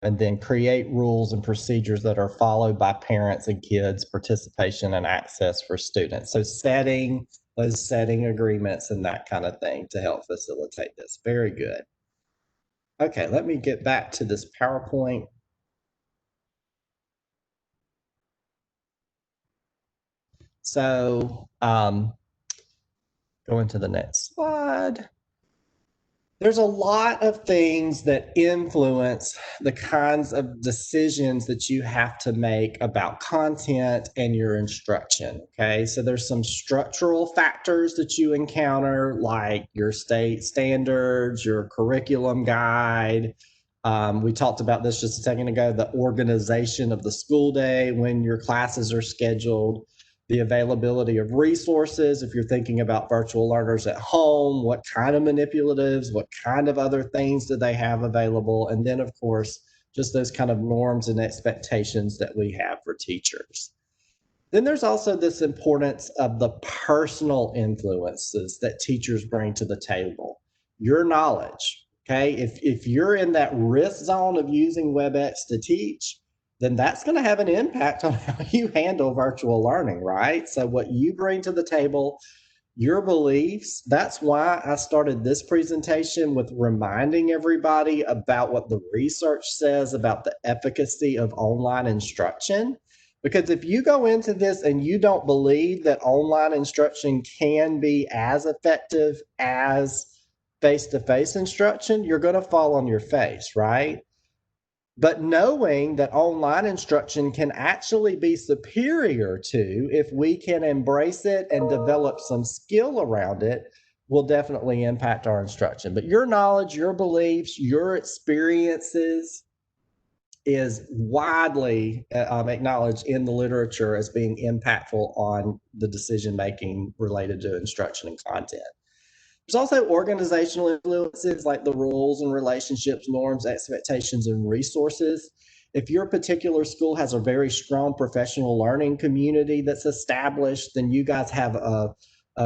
and then create rules and procedures that are followed by parents and kids, participation and access for students. So setting those setting agreements and that kind of thing to help facilitate this. Very good. Okay, let me get back to this PowerPoint. So going to the next slide. There's a lot of things that influence the kinds of decisions that you have to make about content and your instruction. Okay, so there's some structural factors that you encounter, like your state standards, your curriculum guide. We talked about this just a second ago, the organization of the school day, when your classes are scheduled, the availability of resources. If you're thinking about virtual learners at home, what kind of manipulatives, what kind of other things do they have available? And then, of course, just those kind of norms and expectations that we have for teachers. Then there's also this importance of the personal influences that teachers bring to the table. Your knowledge, okay? If you're in that risk zone of using WebEx to teach, then that's going to have an impact on how you handle virtual learning, right? So what you bring to the table, your beliefs, that's why I started this presentation with reminding everybody about what the research says about the efficacy of online instruction. Because if you go into this and you don't believe that online instruction can be as effective as face-to-face instruction, you're going to fall on your face, right? But knowing that online instruction can actually be superior to, if we can embrace it and develop some skill around it, will definitely impact our instruction. But your knowledge, your beliefs, your experiences is widely acknowledged in the literature as being impactful on the decision making related to instruction and content. There's also organizational influences like the rules and relationships, norms, expectations, and resources. If your particular school has a very strong professional learning community that's established, then you guys have a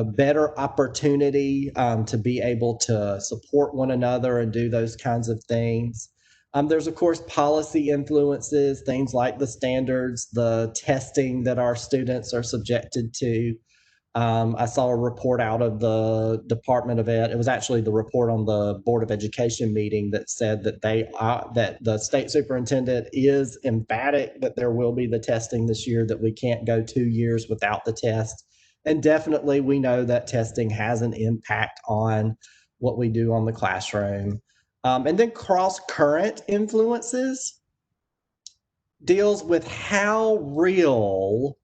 better opportunity to be able to support one another and do those kinds of things. There's, of course, policy influences, things like the standards, the testing that our students are subjected to. I saw a report out of the Department of Ed. It was actually the report on the Board of Education meeting that said that that the state superintendent is emphatic that there will be the testing this year, that we can't go 2 years without the test. And definitely we know that testing has an impact on what we do on the classroom. And then cross-current influences deals with how real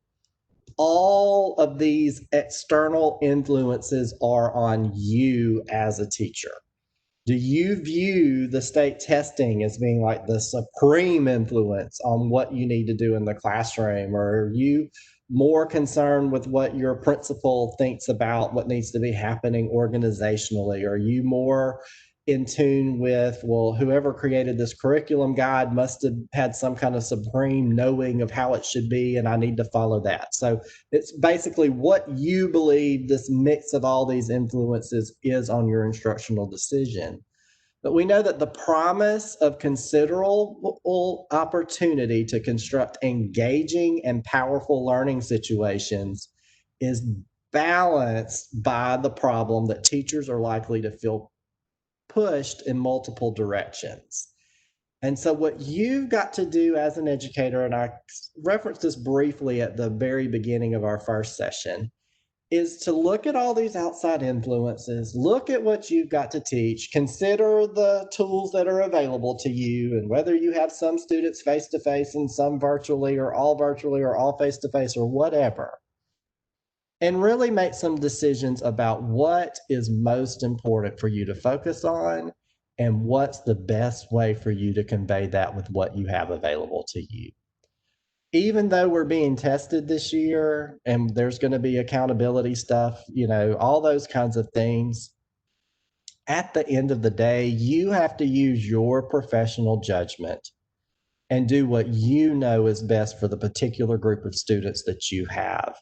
all of these external influences are on you as a teacher. Do you view the state testing as being like the supreme influence on what you need to do in the classroom? Or are you more concerned with what your principal thinks about what needs to be happening organizationally? Are you more in tune with, well, whoever created this curriculum guide must have had some kind of supreme knowing of how it should be, and I need to follow that? So it's basically what you believe this mix of all these influences is on your instructional decision. But we know that the promise of considerable opportunity to construct engaging and powerful learning situations is balanced by the problem that teachers are likely to feel pushed in multiple directions. And so what you've got to do as an educator, and I referenced this briefly at the very beginning of our first session, is to look at all these outside influences, look at what you've got to teach, consider the tools that are available to you, and whether you have some students face-to-face and some virtually or all face-to-face or whatever, and really make some decisions about what is most important for you to focus on and what's the best way for you to convey that with what you have available to you. Even though we're being tested this year and there's going to be accountability stuff, all those kinds of things, at the end of the day, you have to use your professional judgment and do what you know is best for the particular group of students that you have,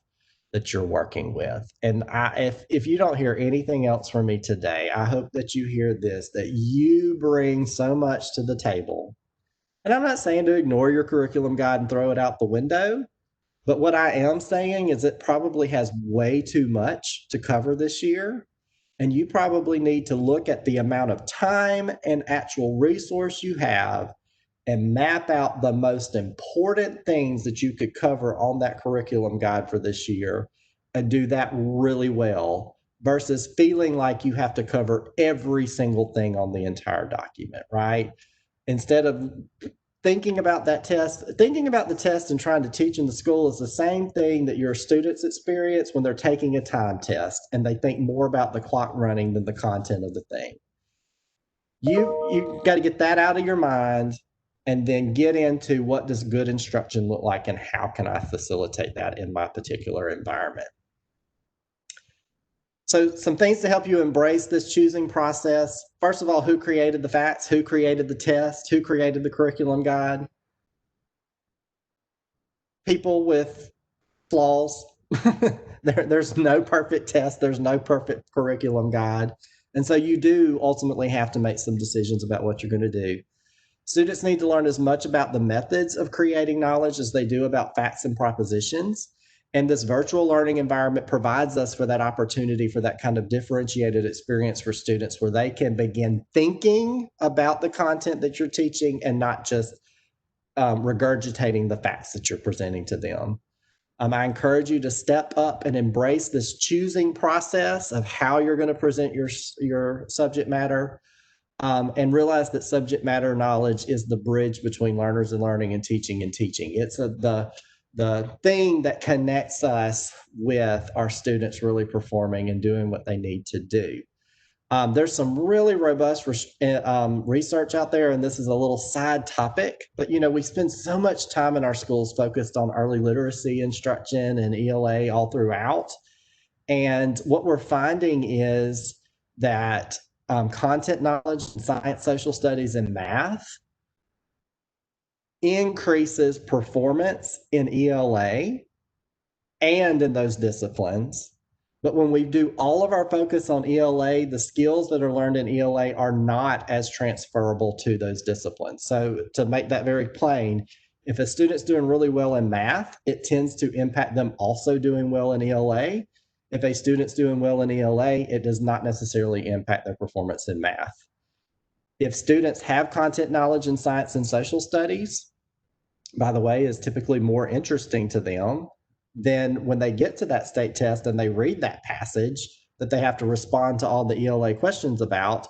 that you're working with. And if you don't hear anything else from me today, I hope that you hear this, that you bring so much to the table And I'm not saying to ignore your curriculum guide and throw it out the window, but what I am saying is it probably has way too much to cover this year. And you probably need to look at the amount of time and actual resource you have and map out the most important things that you could cover on that curriculum guide for this year and do that really well versus feeling like you have to cover every single thing on the entire document, right? Instead of thinking about that test, thinking about the test and trying to teach in the school is the same thing that your students experience when they're taking a time test and they think more about the clock running than the content of the thing. You got to get that out of your mind and then get into what does good instruction look like and how can I facilitate that in my particular environment. So some things to help you embrace this choosing process. First of all, who created the facts? Who created the test? Who created the curriculum guide? People with flaws. There's no perfect test. There's no perfect curriculum guide. And so you do ultimately have to make some decisions about what you're going to do. Students need to learn as much about the methods of creating knowledge as they do about facts and propositions. And this virtual learning environment provides us for that opportunity for that kind of differentiated experience for students where they can begin thinking about the content that you're teaching and not just regurgitating the facts that you're presenting to them. I encourage you to step up and embrace this choosing process of how you're going to present your subject matter, and realize that subject matter knowledge is the bridge between learners and learning and teaching and teaching. It's the thing that connects us with our students really performing and doing what they need to do. There's some really robust research out there, and this is a little side topic, but we spend so much time in our schools focused on early literacy instruction and ELA all throughout. And what we're finding is that content knowledge, science, social studies, and math increases performance in ELA and in those disciplines. But when we do all of our focus on ELA, the skills that are learned in ELA are not as transferable to those disciplines. So to make that very plain, if a student's doing really well in math, it tends to impact them also doing well in ELA. If a student's doing well in ELA, it does not necessarily impact their performance in math. If students have content knowledge in science and social studies, by the way, is typically more interesting to them, then when they get to that state test and they read that passage that they have to respond to all the ELA questions about,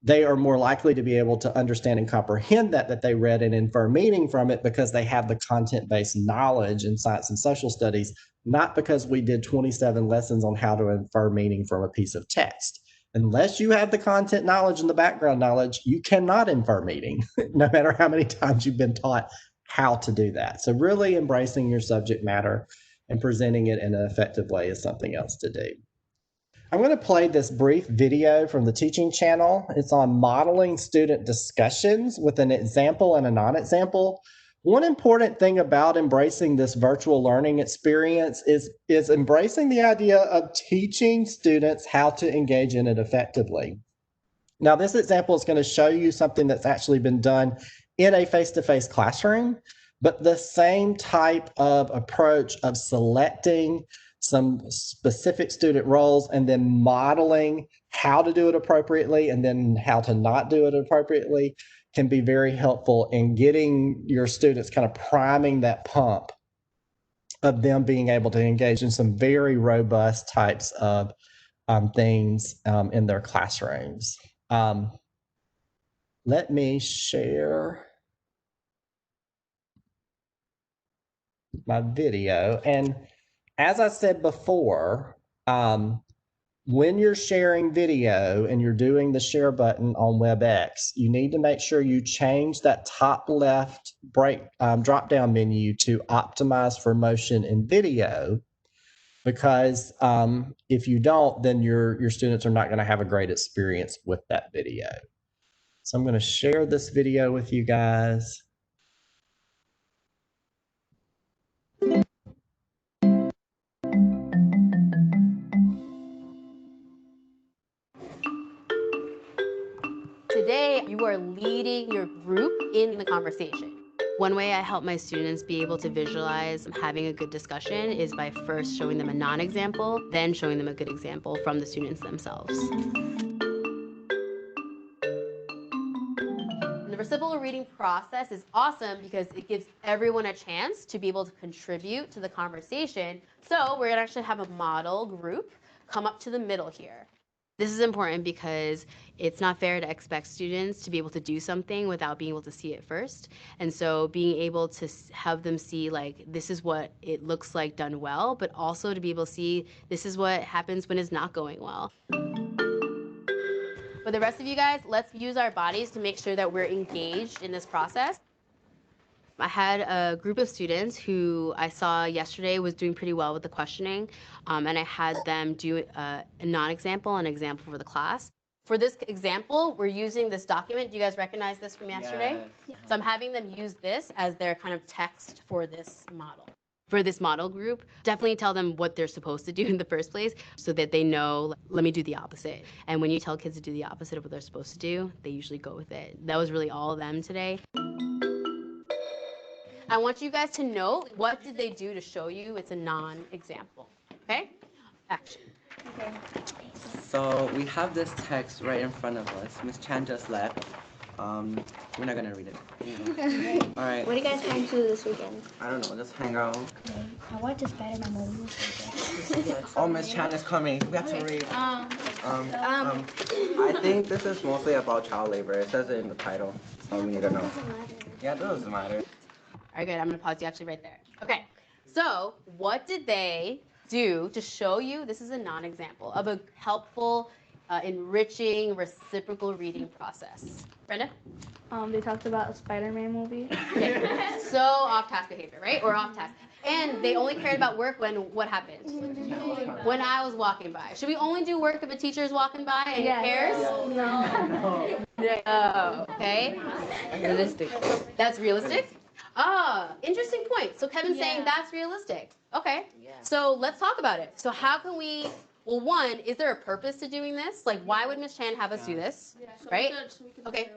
they are more likely to be able to understand and comprehend that they read and infer meaning from it because they have the content-based knowledge in science and social studies, not because we did 27 lessons on how to infer meaning from a piece of text. Unless you have the content knowledge and the background knowledge, you cannot infer meaning, no matter how many times you've been taught how to do that. So really embracing your subject matter and presenting it in an effective way is something else to do. I'm going to play this brief video from the teaching channel. It's on modeling student discussions with an example and a non-example. One important thing about embracing this virtual learning experience is embracing the idea of teaching students how to engage in it effectively. Now, this example is going to show you something that's actually been done in a face-to-face classroom, but the same type of approach of selecting some specific student roles and then modeling how to do it appropriately and then how to not do it appropriately can be very helpful in getting your students kind of priming that pump of them being able to engage in some very robust types of things in their classrooms. Let me share my video. And as I said before, when you're sharing video and you're doing the share button on WebEx, you need to make sure you change that top left drop down menu to optimize for motion in video, because if you don't, then your students are not going to have a great experience with that video. So I'm going to share this video with you guys. Today, you are leading your group in the conversation. One way I help my students be able to visualize having a good discussion is by first showing them a non-example, then showing them a good example from the students themselves. The reciprocal reading process is awesome because it gives everyone a chance to be able to contribute to the conversation. So we're gonna actually have a model group come up to the middle here. This is important because it's not fair to expect students to be able to do something without being able to see it first. And so being able to have them see, like, this is what it looks like done well, but also to be able to see this is what happens when it's not going well. For the rest of you guys, let's use our bodies to make sure that we're engaged in this process. I had a group of students who I saw yesterday was doing pretty well with the questioning, and I had them do a non-example and an example for the class. For this example, we're using this document. Do you guys recognize this from yesterday? Yes. So I'm having them use this as their kind of text for this model. For this model group, definitely tell them what they're supposed to do in the first place so that they know, let me do the opposite. And when you tell kids to do the opposite of what they're supposed to do, they usually go with it. That was really all of them today. I want you guys to note what did they do to show you it's a non-example. Okay? Action. Okay. So we have this text right in front of us. Miss Chan just left. We're not gonna read it. Okay. All right. What are you guys planning to do this weekend? I don't know. Just hang out. Okay. I watched a Spider-Man movie. Oh, Miss Chan is coming. We have to read. I think this is mostly about child labor. It says it in the title, so we need to know. Yeah, it doesn't matter. All right, good. I'm gonna pause you actually right there. Okay. So what did they do to show you this is a non-example of a helpful, enriching, reciprocal reading process? Brenda? They talked about a Spider-Man movie. Okay. So off-task behavior, right? Or off-task. And they only cared about work when what happened? When I was walking by. Should we only do work if a teacher is walking by and cares? No. No. Okay. Realistic. That's realistic? Ah, interesting point. So Kevin's saying that's realistic. Okay. So let's talk about it. So how can we, well, one, is there a purpose to doing this? Like, why would Miss Chan have us do this? Right? Okay.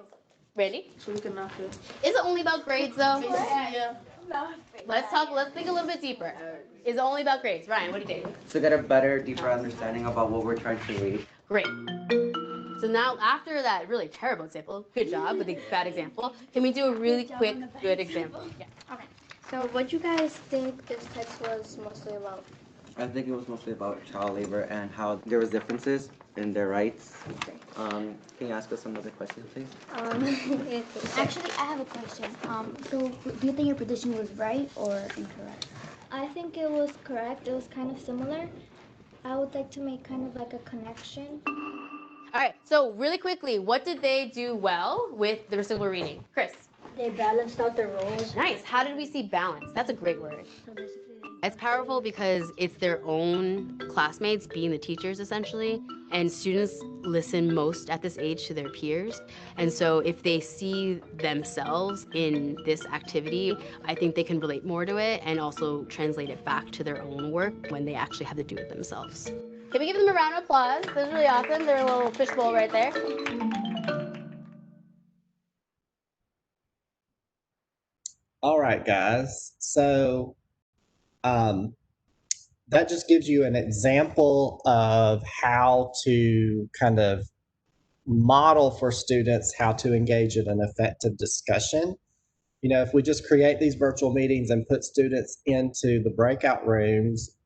Randy? So we can not fail. Is it only about grades, though? Yeah. Let's think a little bit deeper. Is it only about grades? Ryan, what do you think? To get a better, deeper understanding about what we're trying to read. Great. So now, after that really terrible example, good job with the bad example, can we do a really quick, good example? Yeah. Okay. So what you guys think this text was mostly about? I think it was mostly about child labor and how there was differences in their rights. Can you ask us another question, please? Actually, I have a question. So do you think your prediction was right or incorrect? I think it was correct. It was kind of similar. I would like to make kind of like a connection. All right, so really quickly, what did they do well with the reciprocal reading? Chris? They balanced out their roles. Nice. How did we see balance? That's a great word. It's powerful because it's their own classmates being the teachers, essentially, and students listen most at this age to their peers. And so if they see themselves in this activity, I think they can relate more to it and also translate it back to their own work when they actually have to do it themselves. Can we give them a round of applause? That was really awesome. They're a little fishbowl right there. All right, guys. So that just gives you an example of how to kind of model for students how to engage in an effective discussion. You know, if we just create these virtual meetings and put students into the breakout rooms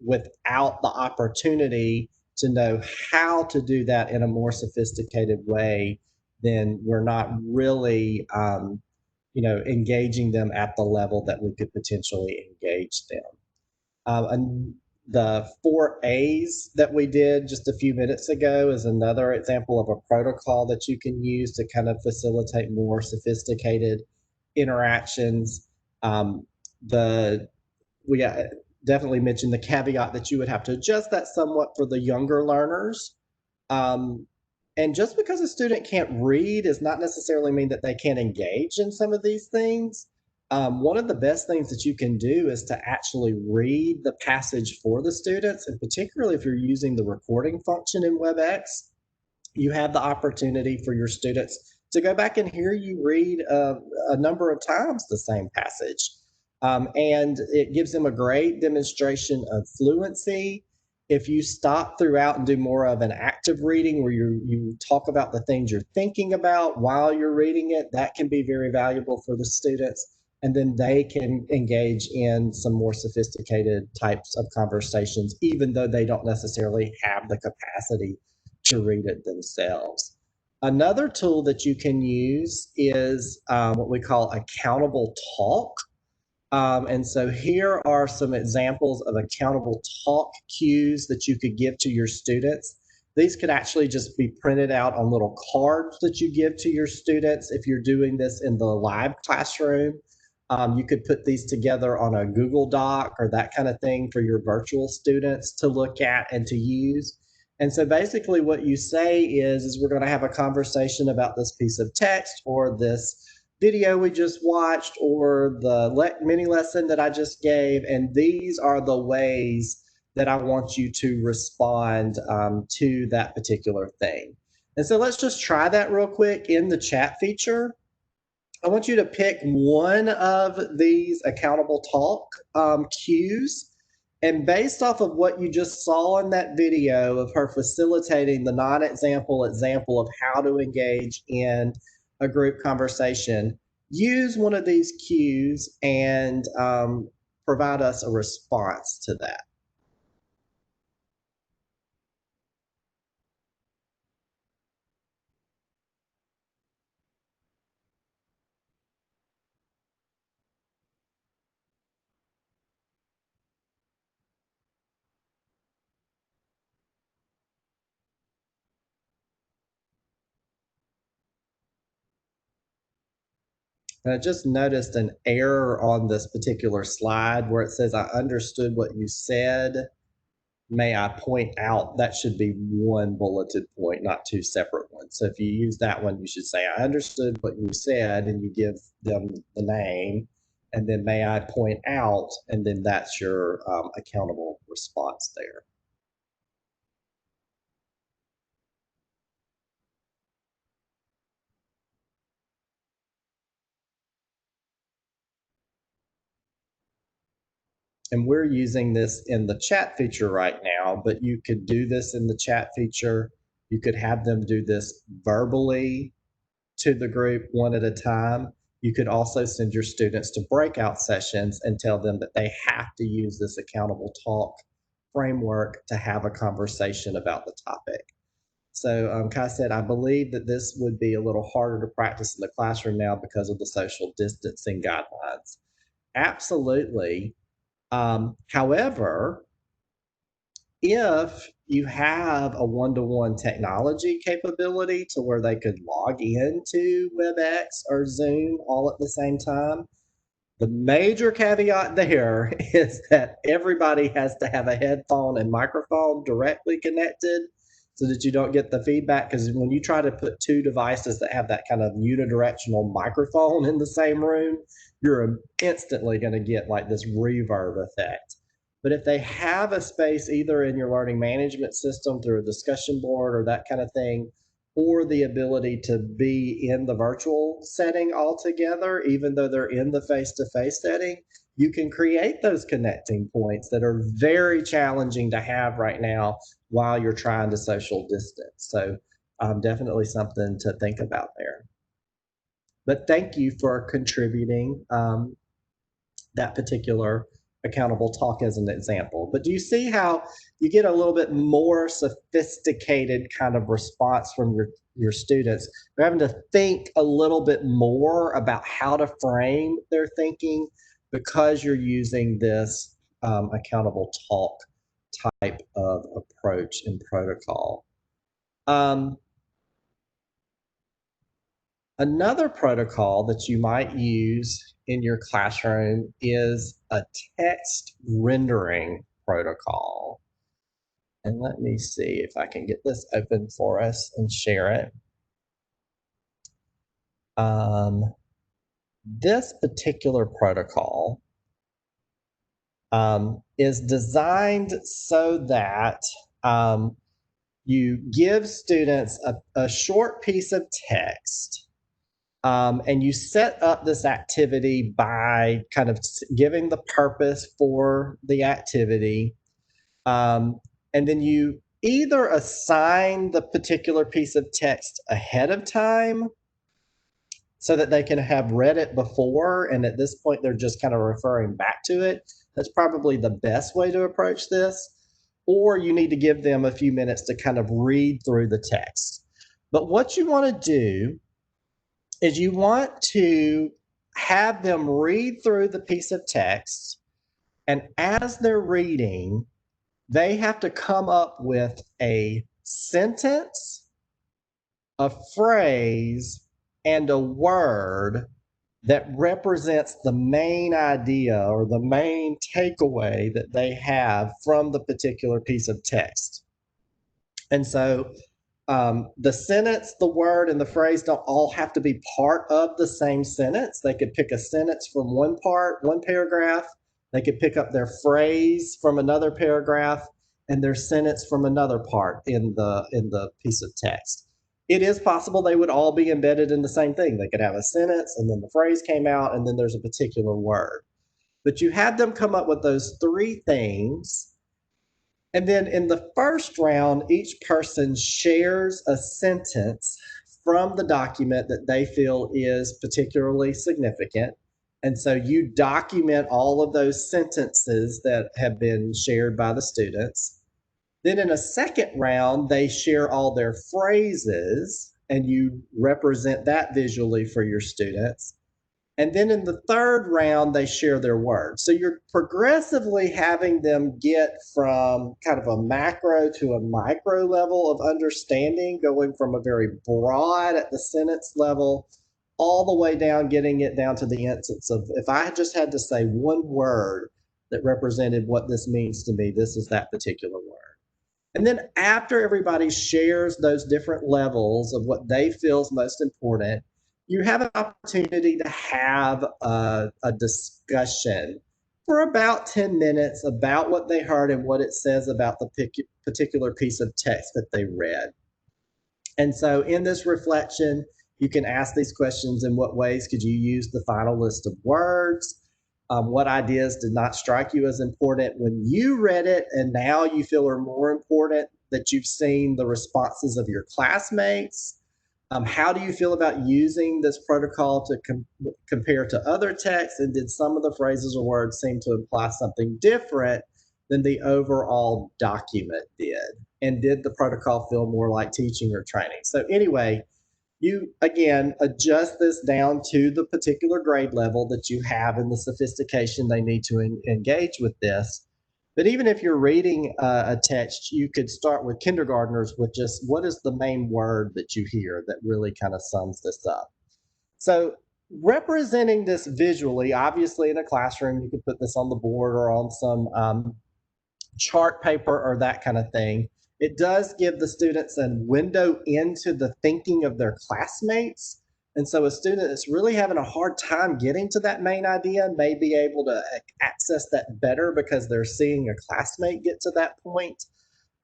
without the opportunity to know how to do that in a more sophisticated way, then we're not really, engaging them at the level that we could potentially engage them. And the 4A's that we did just a few minutes ago is another example of a protocol that you can use to kind of facilitate more sophisticated interactions. We definitely mentioned the caveat that you would have to adjust that somewhat for the younger learners. And just because a student can't read does not necessarily mean that they can't engage in some of these things. One of the best things that you can do is to actually read the passage for the students, and particularly if you're using the recording function in WebEx, you have the opportunity for your students to go back and hear you read a number of times the same passage. And it gives them a great demonstration of fluency. If you stop throughout and do more of an active reading where you talk about the things you're thinking about while you're reading it, that can be very valuable for the students. And then they can engage in some more sophisticated types of conversations, even though they don't necessarily have the capacity to read it themselves. Another tool that you can use is what we call accountable talk. And so here are some examples of accountable talk cues that you could give to your students. These could actually just be printed out on little cards that you give to your students if you're doing this in the live classroom. You could put these together on a Google Doc or that kind of thing for your virtual students to look at and to use. And so basically what you say is we're going to have a conversation about this piece of text or this video we just watched or the mini lesson that I just gave. And these are the ways that I want you to respond to that particular thing. And so let's just try that real quick in the chat feature. I want you to pick one of these accountable talk cues. And based off of what you just saw in that video of her facilitating the non-example example of how to engage in a group conversation, use one of these cues and provide us a response to that. And I just noticed an error on this particular slide where it says, I understood what you said. May I point out that should be one bulleted point, not two separate ones. So if you use that one, you should say, I understood what you said, and you give them the name, and then may I point out, and then that's your accountable response there. And we're using this in the chat feature right now, but you could do this in the chat feature. You could have them do this verbally to the group one at a time. You could also send your students to breakout sessions and tell them that they have to use this accountable talk framework to have a conversation about the topic. So Kai said, I believe that this would be a little harder to practice in the classroom now because of the social distancing guidelines. Absolutely. However, if you have a one-to-one technology capability to where they could log into WebEx or Zoom all at the same time, the major caveat there is that everybody has to have a headphone and microphone directly connected so that you don't get the feedback. Because when you try to put two devices that have that kind of unidirectional microphone in the same room, you're instantly going to get like this reverb effect. But if they have a space either in your learning management system through a discussion board or that kind of thing, or the ability to be in the virtual setting altogether, even though they're in the face-to-face setting, you can create those connecting points that are very challenging to have right now while you're trying to social distance. So definitely something to think about there. But thank you for contributing that particular accountable talk as an example. But do you see how you get a little bit more sophisticated kind of response from your students? They're having to think a little bit more about how to frame their thinking because you're using this accountable talk type of approach and protocol. Another protocol that you might use in your classroom is a text rendering protocol. And let me see if I can get this open for us and share it. This particular protocol is designed so that you give students a short piece of text And you set up this activity by kind of giving the purpose for the activity. And then you either assign the particular piece of text ahead of time so that they can have read it before, and at this point they're just kind of referring back to it. That's probably the best way to approach this. Or you need to give them a few minutes to kind of read through the text. But what you want to do is you want to have them read through the piece of text, and as they're reading, they have to come up with a sentence, a phrase, and a word that represents the main idea or the main takeaway that they have from the particular piece of text. And so the sentence, the word, and the phrase don't all have to be part of the same sentence. They could pick a sentence from one part, one paragraph. They could pick up their phrase from another paragraph and their sentence from another part in the piece of text. It is possible they would all be embedded in the same thing. They could have a sentence and then the phrase came out and then there's a particular word. But you have them come up with those three things. And then in the first round, each person shares a sentence from the document that they feel is particularly significant. And so you document all of those sentences that have been shared by the students. Then in a second round, they share all their phrases and you represent that visually for your students. And then in the third round, they share their words. So you're progressively having them get from kind of a macro to a micro level of understanding, going from a very broad at the sentence level all the way down, getting it down to the instance of, if I just had to say one word that represented what this means to me, this is that particular word. And then after everybody shares those different levels of what they feel is most important, you have an opportunity to have a discussion for about 10 minutes about what they heard and what it says about the particular piece of text that they read. And so in this reflection, you can ask these questions: in what ways could you use the final list of words? What ideas did not strike you as important when you read it and now you feel are more important that you've seen the responses of your classmates? How do you feel about using this protocol to compare to other texts? And did some of the phrases or words seem to imply something different than the overall document did? And did the protocol feel more like teaching or training? So anyway, you, again, adjust this down to the particular grade level that you have and the sophistication they need to engage with this. But even if you're reading a text, you could start with kindergartners with just what is the main word that you hear that really kind of sums this up. So representing this visually, obviously in a classroom, you could put this on the board or on some chart paper or that kind of thing. It does give the students a window into the thinking of their classmates. And so a student that's really having a hard time getting to that main idea may be able to access that better because they're seeing a classmate get to that point.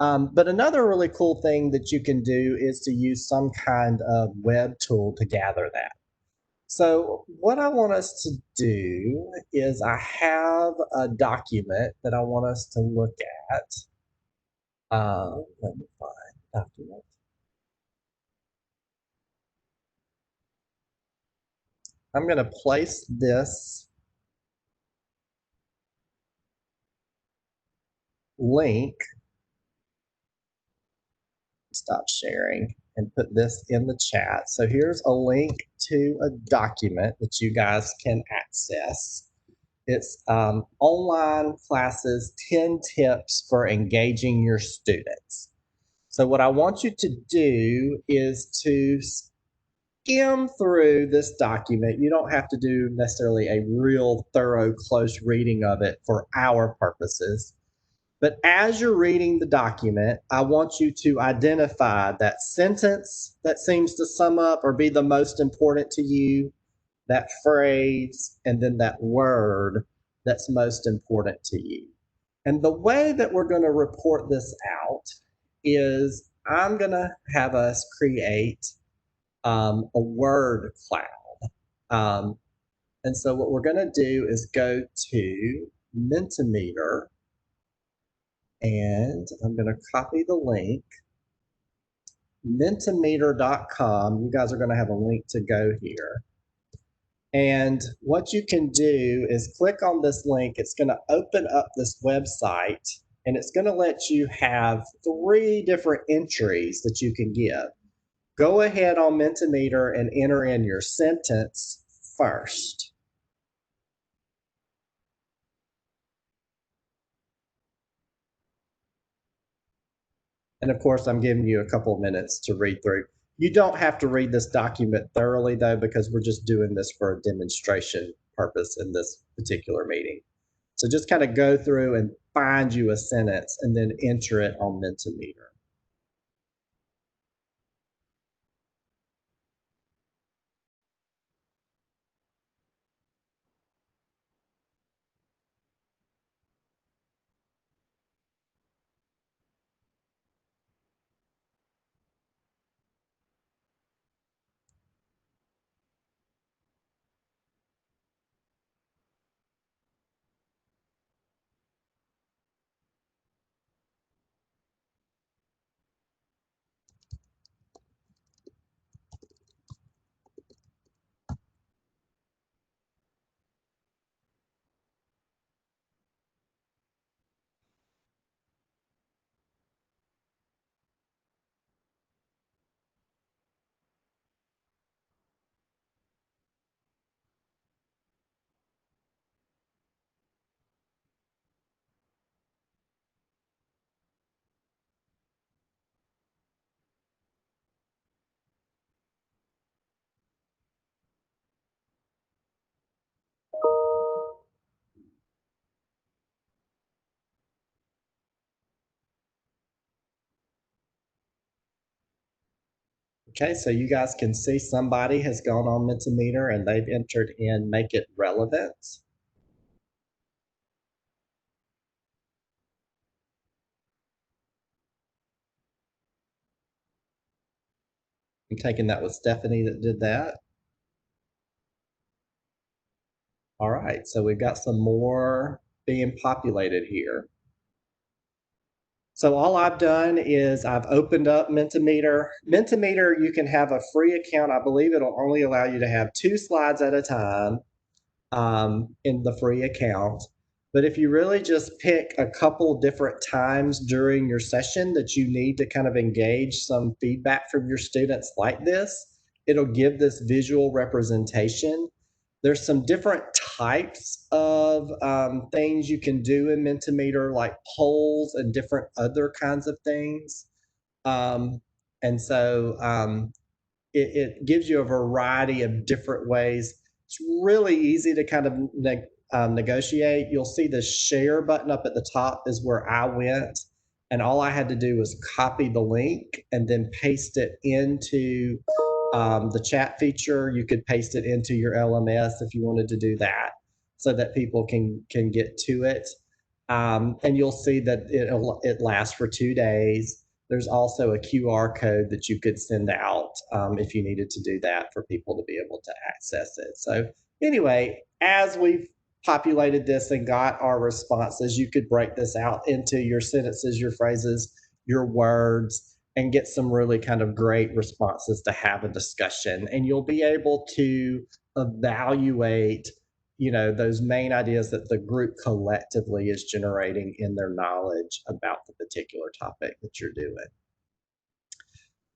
But another really cool thing that you can do is to use some kind of web tool to gather that. So what I want us to do is I have a document that I want us to look at. Let me find document. I'm going to place this link, stop sharing, and put this in the chat. So here's a link to a document that you guys can access. It's online classes, 10 tips for engaging your students. So what I want you to do is to skim through this document. You don't have to do necessarily a real thorough, close reading of it for our purposes. But as you're reading the document, I want you to identify that sentence that seems to sum up or be the most important to you, that phrase, and then that word that's most important to you. And the way that we're going to report this out is I'm going to have us create a word cloud. And so what we're going to do is go to Mentimeter, and I'm going to copy the link. Mentimeter.com. You guys are going to have a link to go here. And what you can do is click on this link. It's going to open up this website, and it's going to let you have 3 different entries that you can give. Go ahead on Mentimeter and enter in your sentence first. And of course, I'm giving you a couple of minutes to read through. You don't have to read this document thoroughly, though, because we're just doing this for a demonstration purpose in this particular meeting. So just kind of go through and find you a sentence and then enter it on Mentimeter. Okay, so you guys can see somebody has gone on Mentimeter and they've entered in Make It Relevant. I'm taking that with Stephanie that did that. All right, so we've got some more being populated here. So all I've done is I've opened up Mentimeter. Mentimeter, you can have a free account. I believe it'll only allow you to have 2 slides at a time in the free account. But if you really just pick a couple different times during your session that you need to kind of engage some feedback from your students like this, it'll give this visual representation. There's some different types of things you can do in Mentimeter, like polls and different other kinds of things. And so it gives you a variety of different ways. It's really easy to kind of negotiate. You'll see the share button up at the top is where I went. And all I had to do was copy the link and then paste it into the chat feature. You could paste it into your LMS if you wanted to do that so that people can get to it. And you'll see that it lasts for 2 days. There's also a QR code that you could send out if you needed to do that for people to be able to access it. So anyway, as we've populated this and got our responses, you could break this out into your sentences, your phrases, your words, and get some really kind of great responses to have a discussion. And you'll be able to evaluate those main ideas that the group collectively is generating in their knowledge about the particular topic that you're doing.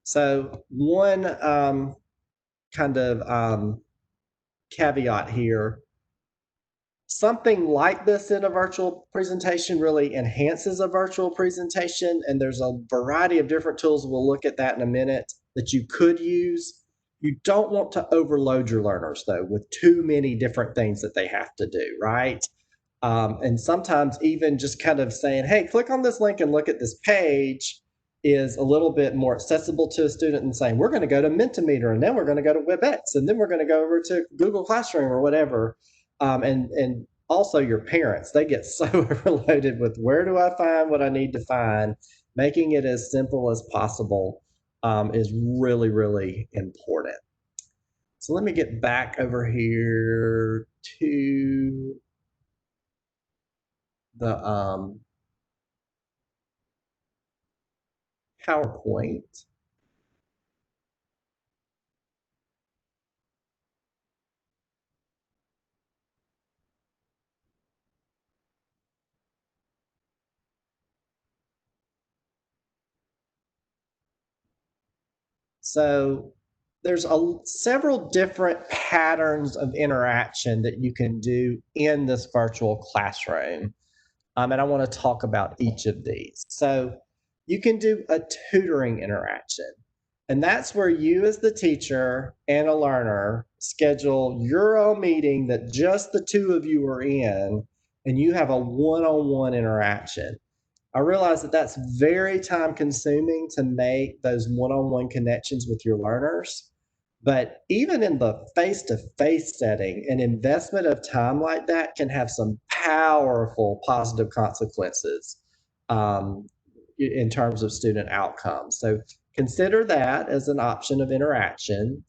So one kind of caveat here, something like this in a virtual presentation really enhances a virtual presentation, and there's a variety of different tools, we'll look at that in a minute, that you could use. You don't want to overload your learners, though, with too many different things that they have to do, right? And sometimes even just kind of saying, hey, click on this link and look at this page is a little bit more accessible to a student than saying, we're going to go to Mentimeter, and then we're going to go to WebEx, and then we're going to go over to Google Classroom or whatever. And also your parents, they get so overloaded with where do I find what I need to find. Making it as simple as possible is really, really important. So let me get back over here to the PowerPoint. So there's several different patterns of interaction that you can do in this virtual classroom. And I want to talk about each of these. So you can do a tutoring interaction. And that's where you, as the teacher and a learner, schedule your own meeting that just the two of you are in, and you have a one on one interaction. I realize that that's very time consuming to make those one on one connections with your learners. But even in the face to face setting, an investment of time like that can have some powerful positive consequences in terms of student outcomes. So consider that as an option of interaction.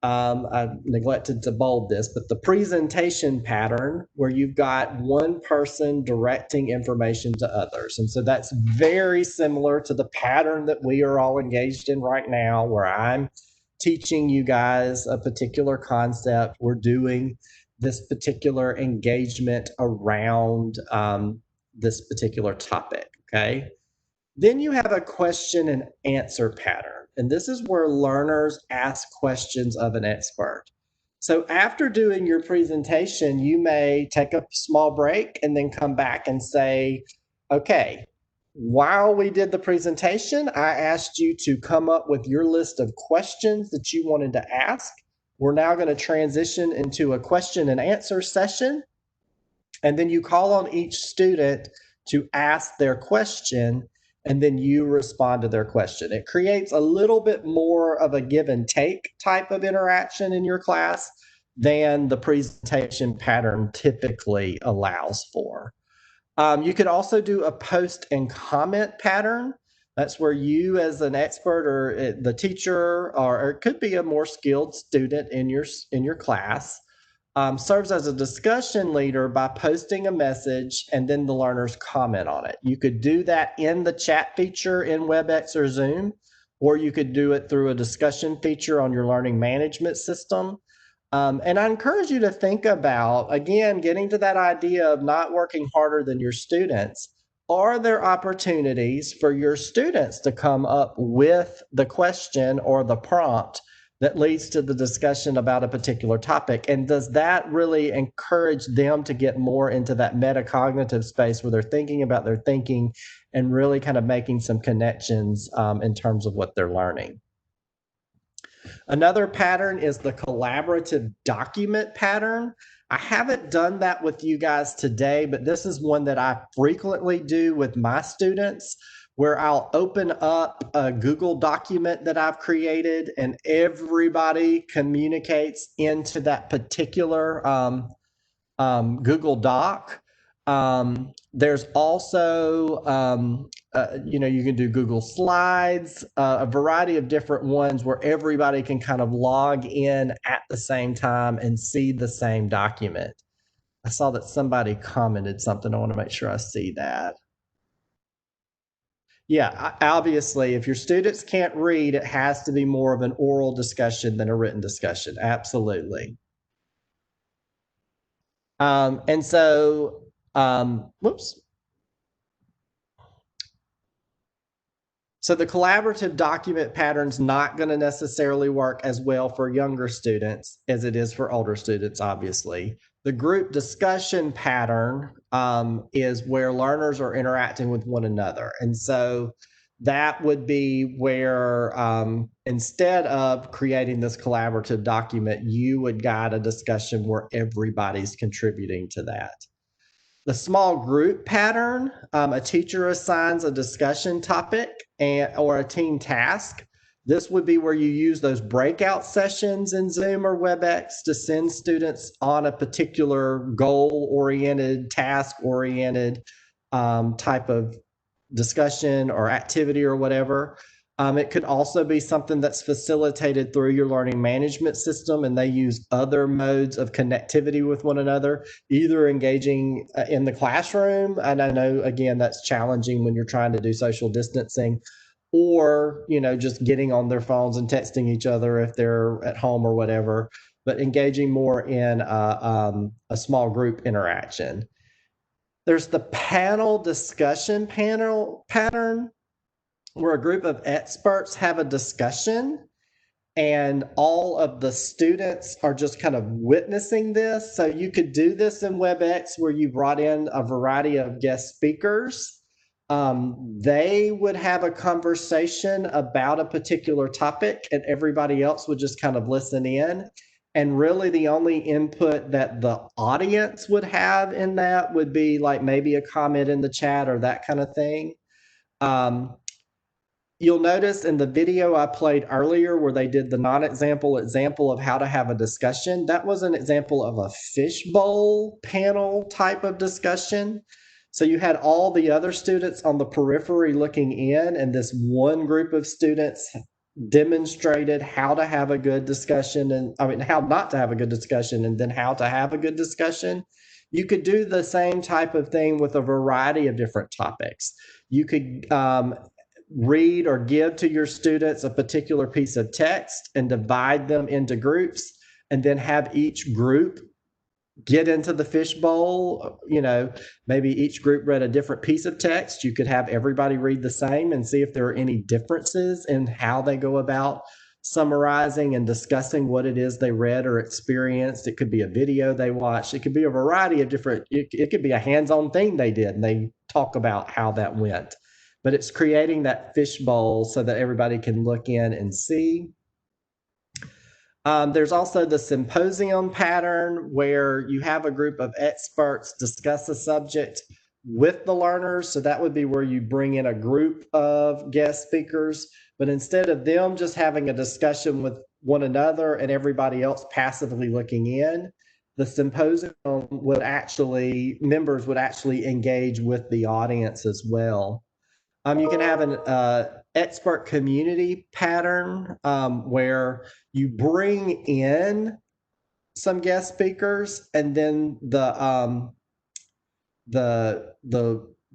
I neglected to bold this, but the presentation pattern where you've got one person directing information to others. And so that's very similar to the pattern that we are all engaged in right now, where I'm teaching you guys a particular concept. We're doing this particular engagement around this particular topic. Okay. Then you have a question and answer pattern. And this is where learners ask questions of an expert. So after doing your presentation, you may take a small break and then come back and say, okay, while we did the presentation, I asked you to come up with your list of questions that you wanted to ask. We're now going to transition into a question and answer session. And then you call on each student to ask their question, and then you respond to their question. It creates a little bit more of a give and take type of interaction in your class than the presentation pattern typically allows for. You could also do a post and comment pattern. That's where you, as an expert or the teacher, or it could be a more skilled student in your class, serves as a discussion leader by posting a message and then the learners comment on it. You could do that in the chat feature in WebEx or Zoom, or you could do it through a discussion feature on your learning management system. And I encourage you to think about, again, getting to that idea of not working harder than your students. Are there opportunities for your students to come up with the question or the prompt that leads to the discussion about a particular topic? And does that really encourage them to get more into that metacognitive space where they're thinking about their thinking and really kind of making some connections in terms of what they're learning? Another pattern is the collaborative document pattern. I haven't done that with you guys today, but this is one that I frequently do with my students, where I'll open up a Google document that I've created and everybody communicates into that particular Google Doc. There's also, you can do Google Slides, a variety of different ones where everybody can kind of log in at the same time and see the same document. I saw that somebody commented something. I want to make sure I see that. Yeah, obviously, if your students can't read, it has to be more of an oral discussion than a written discussion. Absolutely. And so, whoops. So the collaborative document pattern's not going to necessarily work as well for younger students as it is for older students, obviously. The group discussion pattern is where learners are interacting with one another. And so that would be where instead of creating this collaborative document, you would guide a discussion where everybody's contributing to that. The small group pattern, a teacher assigns a discussion topic or a team task. This would be where you use those breakout sessions in Zoom or WebEx to send students on a particular goal-oriented, task-oriented type of discussion or activity or whatever. It could also be something that's facilitated through your learning management system, and they use other modes of connectivity with one another, either engaging in the classroom. And I know, again, that's challenging when you're trying to do social distancing, or, just getting on their phones and texting each other if they're at home or whatever, but engaging more in a small group interaction. There's the panel discussion pattern, where a group of experts have a discussion and all of the students are just kind of witnessing this. So you could do this in WebEx where you brought in a variety of guest speakers. They would have a conversation about a particular topic and everybody else would just kind of listen in. And really the only input that the audience would have in that would be like maybe a comment in the chat or that kind of thing. You'll notice in the video I played earlier where they did the non-example example of how to have a discussion, that was an example of a fishbowl panel type of discussion. So you had all the other students on the periphery looking in, and this one group of students demonstrated how to have a good discussion, and how not to have a good discussion, and then how to have a good discussion. You could do the same type of thing with a variety of different topics. You could read or give to your students a particular piece of text and divide them into groups, and then have each group get into the fishbowl. Maybe each group read a different piece of text. You could have everybody read the same and see if there are any differences in how they go about summarizing and discussing what it is they read or experienced. It could be a video they watched. It could be a variety of different, it could be a hands-on thing they did and they talk about how that went. But it's creating that fishbowl so that everybody can look in and see. There's also the symposium pattern where you have a group of experts discuss a subject with the learners. So that would be where you bring in a group of guest speakers, but instead of them just having a discussion with one another and everybody else passively looking in, the symposium members would actually engage with the audience as well. You can have an expert community pattern where you bring in some guest speakers, and then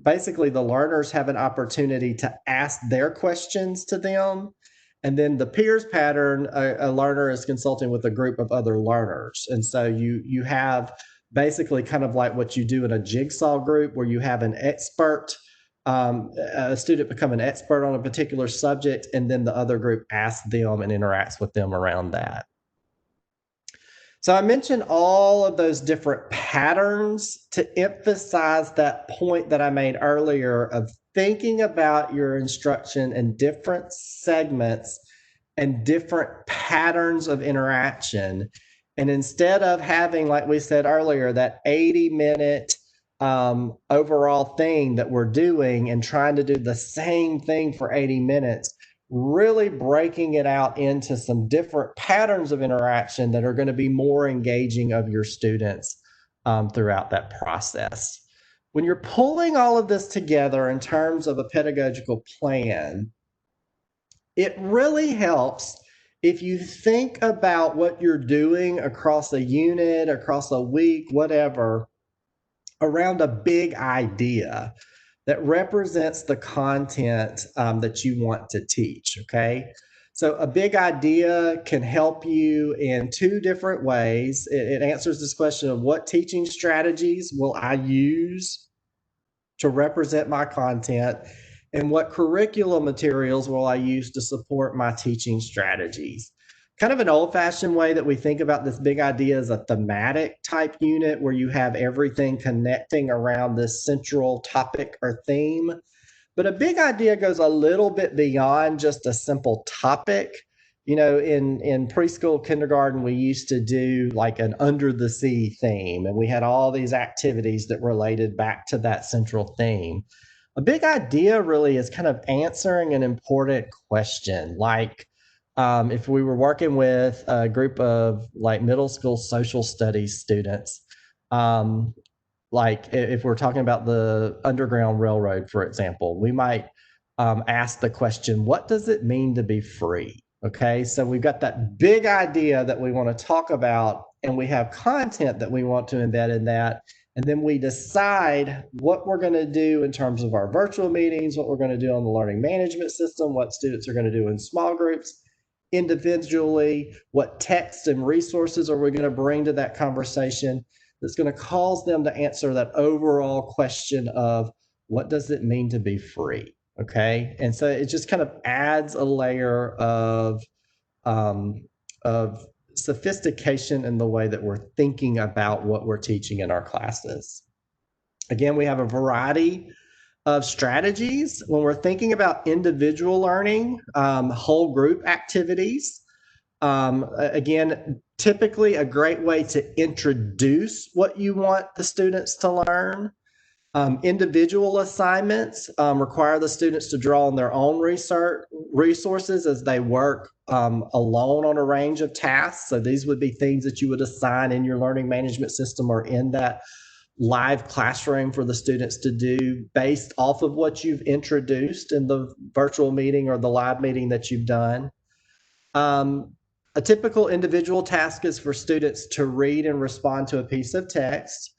basically the learners have an opportunity to ask their questions to them. And then the peers pattern, a learner is consulting with a group of other learners. And so you have basically kind of like what you do in a jigsaw group, where you have an expert, a student become an expert on a particular subject, and then the other group asks them and interacts with them around that. So I mentioned all of those different patterns to emphasize that point that I made earlier of thinking about your instruction in different segments and different patterns of interaction. And instead of having, like we said earlier, that 80-minute overall thing that we're doing and trying to do the same thing for 80 minutes, really breaking it out into some different patterns of interaction that are going to be more engaging of your students throughout that process. When you're pulling all of this together in terms of a pedagogical plan, it really helps if you think about what you're doing across a unit, across a week, whatever, around a big idea that represents the content that you want to teach, okay? So a big idea can help you in two different ways. It answers this question of what teaching strategies will I use to represent my content, and what curriculum materials will I use to support my teaching strategies. Kind of an old-fashioned way that we think about this big idea is a thematic type unit where you have everything connecting around this central topic or theme. But a big idea goes a little bit beyond just a simple topic. In preschool, kindergarten, we used to do like an under the sea theme, and we had all these activities that related back to that central theme. A big idea really is kind of answering an important question, like if we were working with a group of like middle school social studies students, like if we're talking about the Underground Railroad, for example, we might ask the question, what does it mean to be free? Okay, so we've got that big idea that we want to talk about, and we have content that we want to embed in that. And then we decide what we're going to do in terms of our virtual meetings, what we're going to do on the learning management system, what students are going to do in small groups, individually, what text and resources are we going to bring to that conversation that's going to cause them to answer that overall question of what does it mean to be free? Okay. And so it just kind of adds a layer of sophistication in the way that we're thinking about what we're teaching in our classes. Again, we have a variety of strategies when we're thinking about individual learning, whole group activities. Again, typically a great way to introduce what you want the students to learn. Individual assignments require the students to draw on their own resources as they work alone on a range of tasks. So these would be things that you would assign in your learning management system or in that live classroom for the students to do based off of what you've introduced in the virtual meeting or the live meeting that you've done. A typical individual task is for students to read and respond to a piece of text.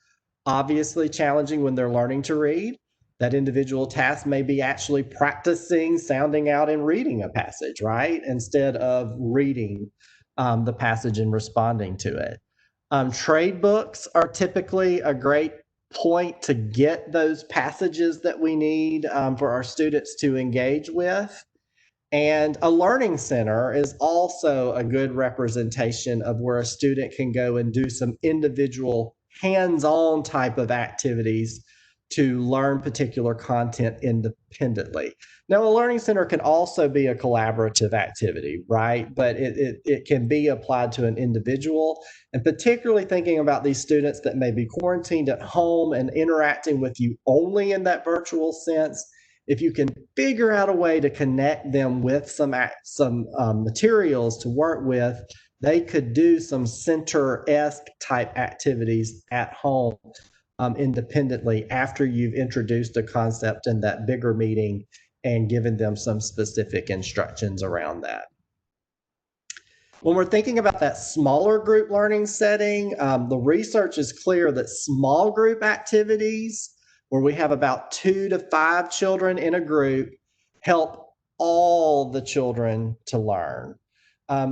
Obviously challenging when they're learning to read. That individual task may be actually practicing sounding out and reading a passage, right? Instead of reading the passage and responding to it. Trade books are typically a great point to get those passages that we need for our students to engage with. And a learning center is also a good representation of where a student can go and do some individual hands-on type of activities to learn particular content independently. Now, a learning center can also be a collaborative activity, right? But it can be applied to an individual, and particularly thinking about these students that may be quarantined at home and interacting with you only in that virtual sense. If you can figure out a way to connect them with some materials to work with, they could do some center-esque type activities at home independently after you've introduced a concept in that bigger meeting and given them some specific instructions around that. When we're thinking about that smaller group learning setting, the research is clear that small group activities where we have about 2 to 5 children in a group help all the children to learn.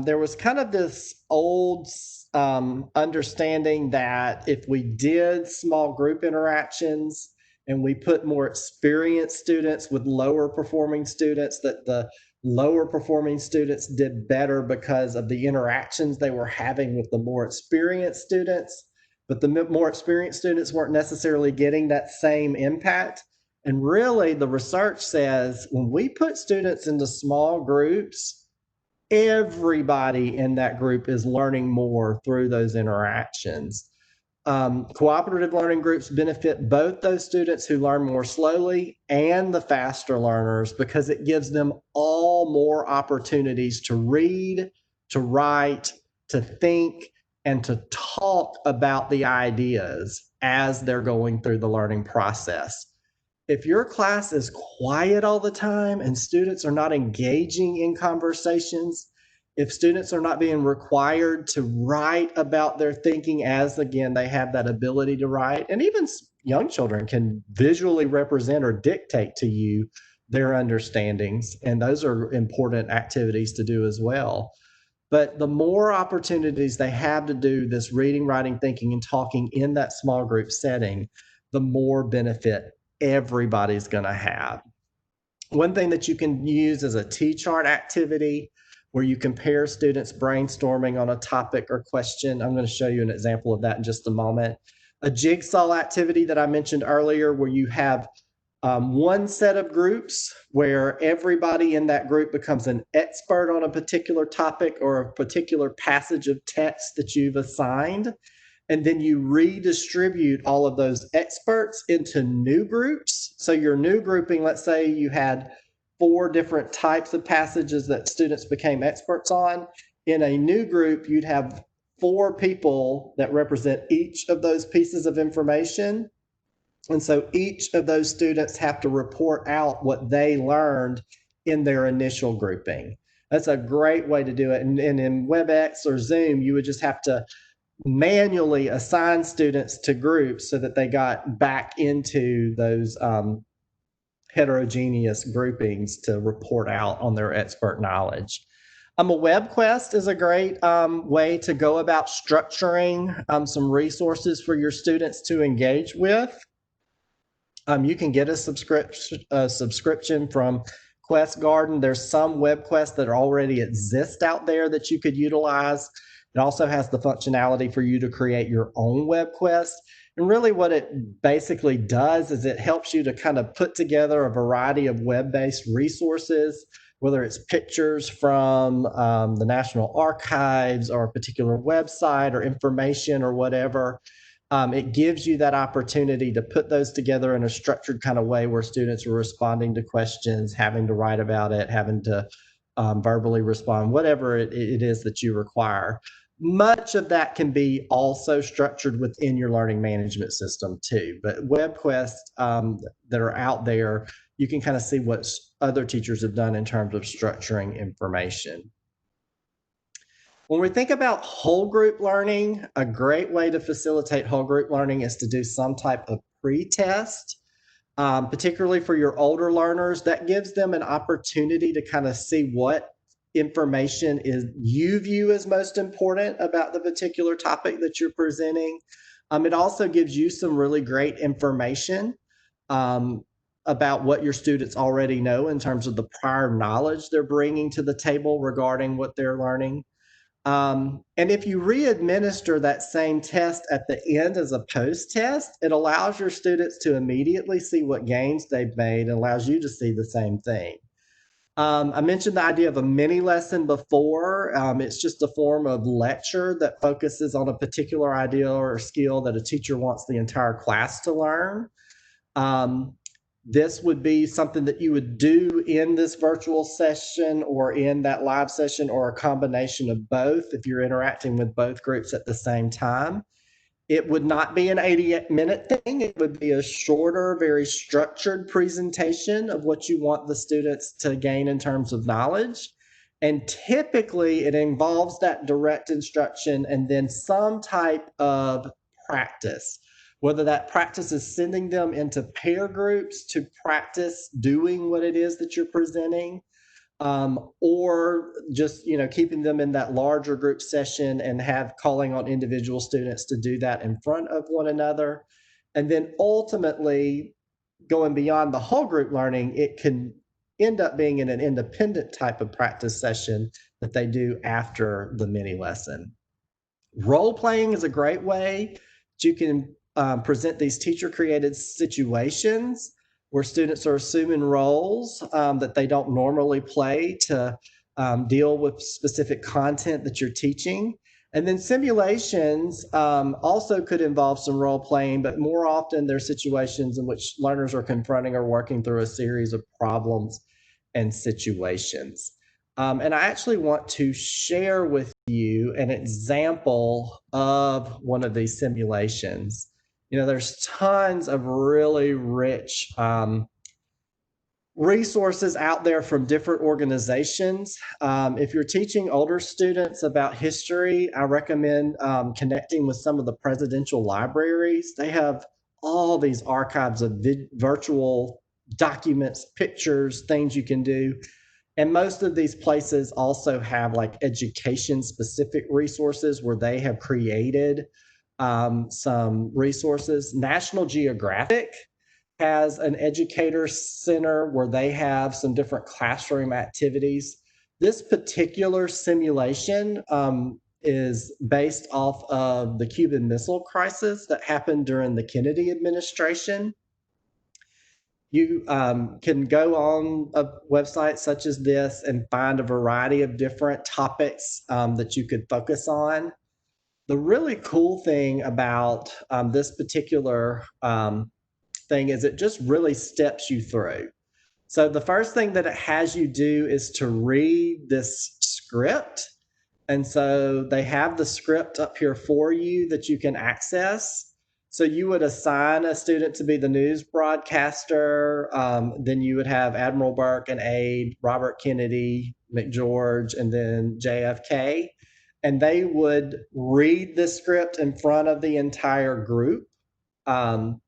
There was kind of this old understanding that if we did small group interactions and we put more experienced students with lower performing students, that the lower performing students did better because of the interactions they were having with the more experienced students. But the more experienced students weren't necessarily getting that same impact. And really, the research says when we put students into small groups, everybody in that group is learning more through those interactions. Cooperative learning groups benefit both those students who learn more slowly and the faster learners because it gives them all more opportunities to read, to write, to think, and to talk about the ideas as they're going through the learning process. If your class is quiet all the time and students are not engaging in conversations, if students are not being required to write about their thinking as, again, they have that ability to write, and even young children can visually represent or dictate to you their understandings, and those are important activities to do as well. But the more opportunities they have to do this reading, writing, thinking, and talking in that small group setting, the more benefit everybody's going to have. One thing that you can use is a T-chart activity where you compare students brainstorming on a topic or question. I'm going to show you an example of that in just a moment. A jigsaw activity that I mentioned earlier where you have one set of groups where everybody in that group becomes an expert on a particular topic or a particular passage of text that you've assigned. And then you redistribute all of those experts into new groups. So your new grouping, let's say you had 4 different types of passages that students became experts on. In a new group, you'd have 4 people that represent each of those pieces of information. And so each of those students have to report out what they learned in their initial grouping. That's a great way to do it. And in WebEx or Zoom, you would just have to manually assign students to groups so that they got back into those heterogeneous groupings to report out on their expert knowledge. A web quest is a great way to go about structuring some resources for your students to engage with. You can get a subscription from Quest Garden. There's some web quests that already exist out there that you could utilize. It also has the functionality for you to create your own web quest. And really what it basically does is it helps you to kind of put together a variety of web-based resources, whether it's pictures from the National Archives or a particular website or information or whatever. It gives you that opportunity to put those together in a structured kind of way where students are responding to questions, having to write about it, having to verbally respond, whatever it is that you require. Much of that can be also structured within your learning management system too. But web quests that are out there, you can kind of see what other teachers have done in terms of structuring information. When we think about whole group learning, a great way to facilitate whole group learning is to do some type of pre-test, particularly for your older learners. That gives them an opportunity to kind of see what information you view as most important about the particular topic that you're presenting. It also gives you some really great information about what your students already know in terms of the prior knowledge they're bringing to the table regarding what they're learning. And if you re-administer that same test at the end as a post-test, it allows your students to immediately see what gains they've made and allows you to see the same thing. I mentioned the idea of a mini lesson before. It's just a form of lecture that focuses on a particular idea or skill that a teacher wants the entire class to learn. This would be something that you would do in this virtual session or in that live session or a combination of both if you're interacting with both groups at the same time. It would not be an 88-minute thing. It would be a shorter, very structured presentation of what you want the students to gain in terms of knowledge. And typically it involves that direct instruction and then some type of practice, whether that practice is sending them into peer groups to practice doing what it is that you're presenting, or just keeping them in that larger group session and calling on individual students to do that in front of one another. And then ultimately going beyond the whole group learning, it can end up being in an independent type of practice session that they do after the mini lesson. Role playing is a great way that you can present these teacher created situations where students are assuming roles that they don't normally play to deal with specific content that you're teaching. And then simulations also could involve some role playing, but more often they're situations in which learners are confronting or working through a series of problems and situations. And I actually want to share with you an example of one of these simulations. There's tons of really rich resources out there from different organizations. If you're teaching older students about history, I recommend connecting with some of the presidential libraries. They have all these archives of virtual documents, pictures, things you can do. And most of these places also have like education specific resources where they have created some resources. National Geographic has an educator center where they have some different classroom activities. This particular simulation is based off of the Cuban Missile Crisis that happened during the Kennedy administration. You can go on a website such as this and find a variety of different topics that you could focus on. The really cool thing about this particular thing is it just really steps you through. So the first thing that it has you do is to read this script. And so they have the script up here for you that you can access. So you would assign a student to be the news broadcaster. Then you would have Admiral Burke and aide, Robert Kennedy, McGeorge, and then JFK. And they would read the script in front of the entire group. And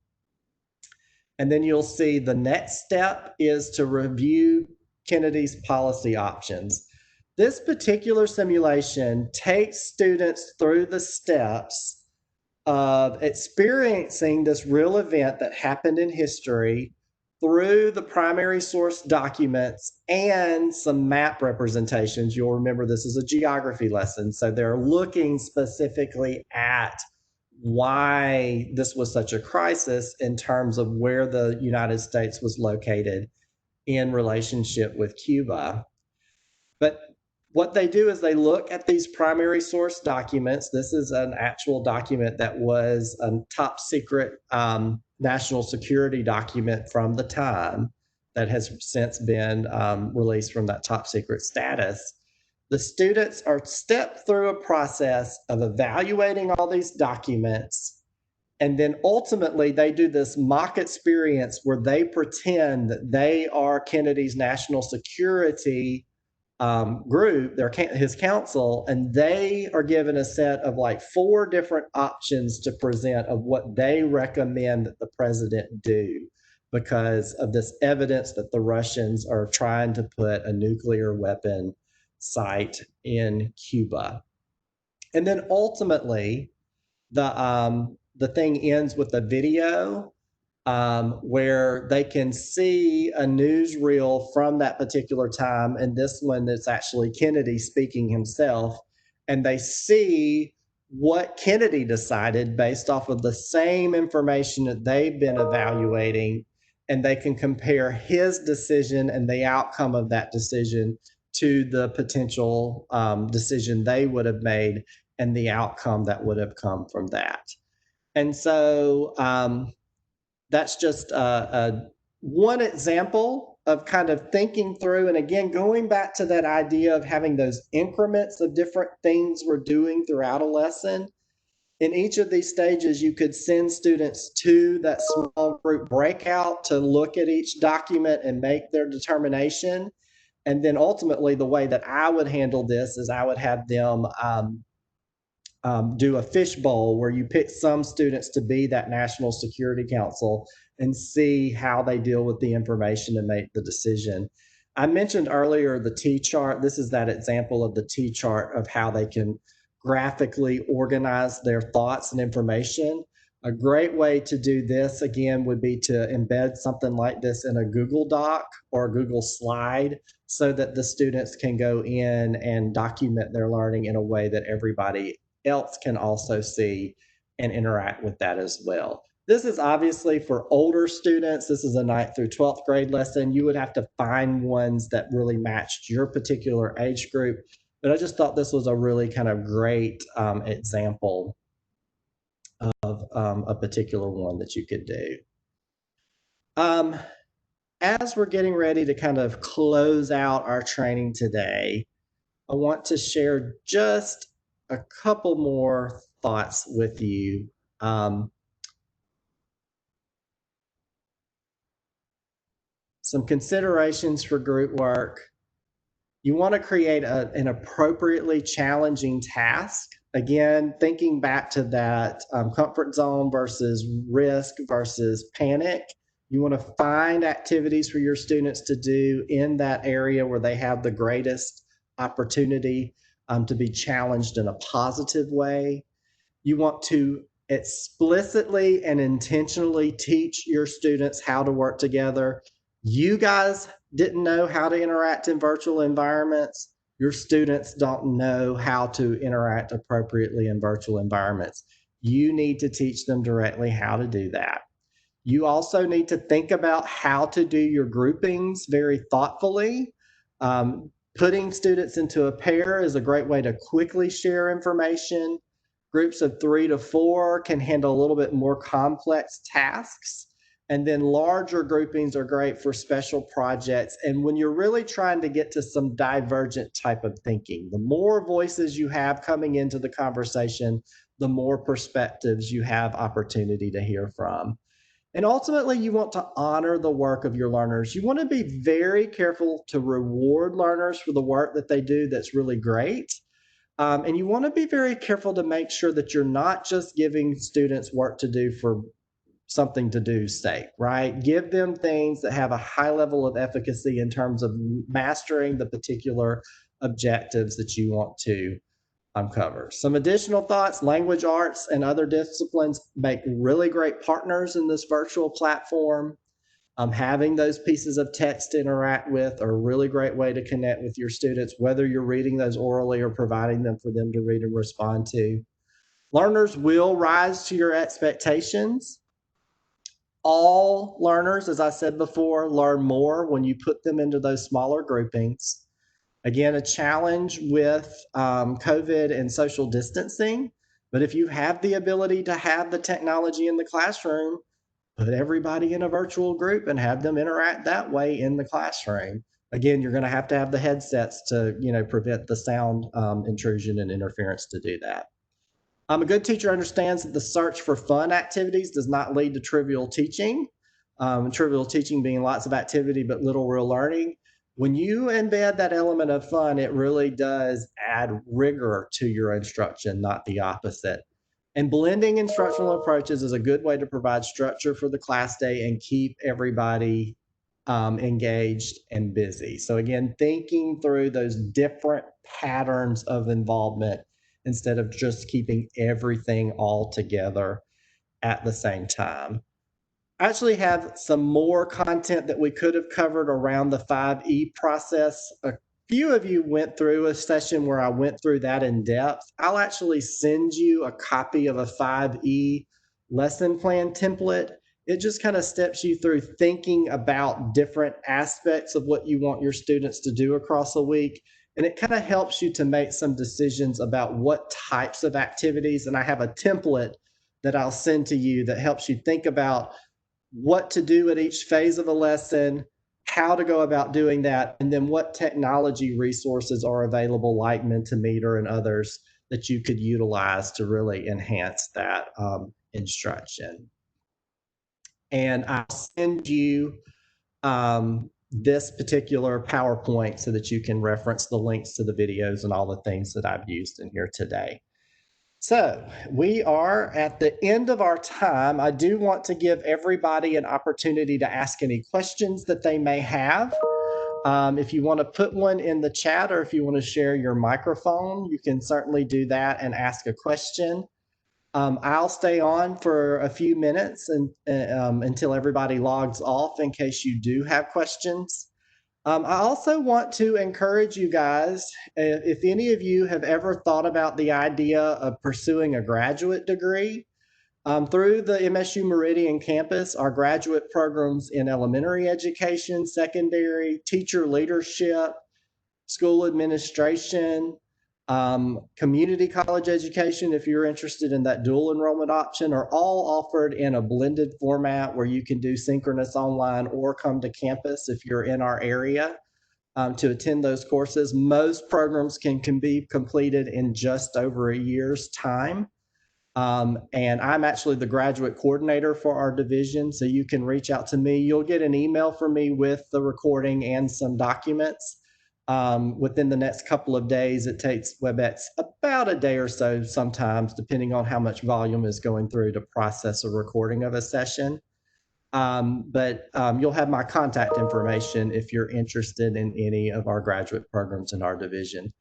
then you'll see the next step is to review Kennedy's policy options. This particular simulation takes students through the steps of experiencing this real event that happened in history through the primary source documents and some map representations. You'll remember this is a geography lesson, so they're looking specifically at why this was such a crisis in terms of where the United States was located in relationship with Cuba. But what they do is they look at these primary source documents. This is an actual document that was a top secret national security document from the time that has since been released from that top secret status. The students are stepped through a process of evaluating all these documents, and then ultimately they do this mock experience where they pretend that they are Kennedy's national security group, his council, and they are given a set of like 4 different options to present of what they recommend that the president do because of this evidence that the Russians are trying to put a nuclear weapon site in Cuba. And then ultimately, the thing ends with a video where they can see a newsreel from that particular time. And this one, it's actually Kennedy speaking himself. And they see what Kennedy decided based off of the same information that they've been evaluating. And they can compare his decision and the outcome of that decision to the potential decision they would have made and the outcome that would have come from that. And so that's just one example of kind of thinking through, and again, going back to that idea of having those increments of different things we're doing throughout a lesson. In each of these stages, you could send students to that small group breakout to look at each document and make their determination. And then ultimately, the way that I would handle this is I would have them do a fishbowl where you pick some students to be that National Security Council and see how they deal with the information and make the decision. I mentioned earlier the T-chart. This is that example of the T-chart of how they can graphically organize their thoughts and information. A great way to do this, again, would be to embed something like this in a Google Doc or a Google Slide so that the students can go in and document their learning in a way that everybody else can also see and interact with that as well. This is obviously for older students. This is a 9th through 12th grade lesson. You would have to find ones that really matched your particular age group. But I just thought this was a really kind of great example of a particular one that you could do. As we're getting ready to kind of close out our training today, I want to share just a couple more thoughts with you. Some considerations for group work. You want to create an appropriately challenging task. Again, thinking back to that comfort zone versus risk versus panic. You want to find activities for your students to do in that area where they have the greatest opportunity to be challenged in a positive way. You want to explicitly and intentionally teach your students how to work together. You guys didn't know how to interact in virtual environments. Your students don't know how to interact appropriately in virtual environments. You need to teach them directly how to do that. You also need to think about how to do your groupings very thoughtfully. Putting students into a pair is a great way to quickly share information. Groups of 3 to 4 can handle a little bit more complex tasks. And then larger groupings are great for special projects. And when you're really trying to get to some divergent type of thinking, the more voices you have coming into the conversation, the more perspectives you have opportunity to hear from. And ultimately, you want to honor the work of your learners. You want to be very careful to reward learners for the work that they do that's really great. And you want to be very careful to make sure that you're not just giving students work to do for something to do's sake, right? Give them things that have a high level of efficacy in terms of mastering the particular objectives that you want to cover. Some additional thoughts: language arts and other disciplines make really great partners in this virtual platform. Having those pieces of text to interact with are a really great way to connect with your students, whether you're reading those orally or providing them for them to read and respond to. Learners will rise to your expectations. All learners, as I said before, learn more when you put them into those smaller groupings. Again, a challenge with COVID and social distancing, but if you have the ability to have the technology in the classroom, put everybody in a virtual group and have them interact that way in the classroom. Again, you're going to have the headsets to, prevent the sound intrusion and interference to do that. A good teacher understands that the search for fun activities does not lead to trivial teaching. Trivial teaching being lots of activity but little real learning. When you embed that element of fun, it really does add rigor to your instruction, not the opposite. And blending instructional approaches is a good way to provide structure for the class day and keep everybody engaged and busy. So again, thinking through those different patterns of involvement instead of just keeping everything all together at the same time. I actually have some more content that we could have covered around the 5E process. A few of you went through a session where I went through that in depth. I'll actually send you a copy of a 5E lesson plan template. It just kind of steps you through thinking about different aspects of what you want your students to do across a week. And it kind of helps you to make some decisions about what types of activities. And I have a template that I'll send to you that helps you think about what to do at each phase of a lesson, how to go about doing that, and then what technology resources are available like Mentimeter and others that you could utilize to really enhance that instruction. And I'll send you this particular PowerPoint so that you can reference the links to the videos and all the things that I've used in here today. So we are at the end of our time. I do want to give everybody an opportunity to ask any questions that they may have. If you want to put one in the chat or if you want to share your microphone, you can certainly do that and ask a question. I'll stay on for a few minutes until everybody logs off in case you do have questions. I also want to encourage you guys, if any of you have ever thought about the idea of pursuing a graduate degree, through the MSU Meridian campus, our graduate programs in elementary education, secondary, teacher leadership, school administration, community college education, if you're interested in that dual enrollment option, are all offered in a blended format where you can do synchronous online or come to campus if you're in our area to attend those courses. Most programs can be completed in just over a year's time. And I'm actually the graduate coordinator for our division, so you can reach out to me. You'll get an email from me with the recording and some documents. Within the next couple of days. It takes WebEx about a day or so sometimes, depending on how much volume is going through to process a recording of a session. But you'll have my contact information if you're interested in any of our graduate programs in our division.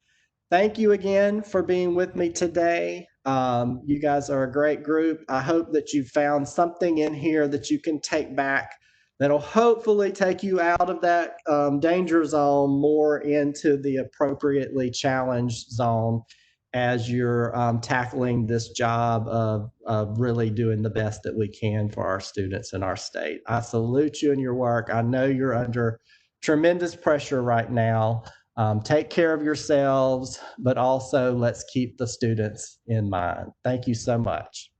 Thank you again for being with me today. You guys are a great group. I hope that you found something in here that you can take back that'll hopefully take you out of that danger zone more into the appropriately challenged zone as you're tackling this job of really doing the best that we can for our students in our state. I salute you in your work. I know you're under tremendous pressure right now. Take care of yourselves, but also let's keep the students in mind. Thank you so much.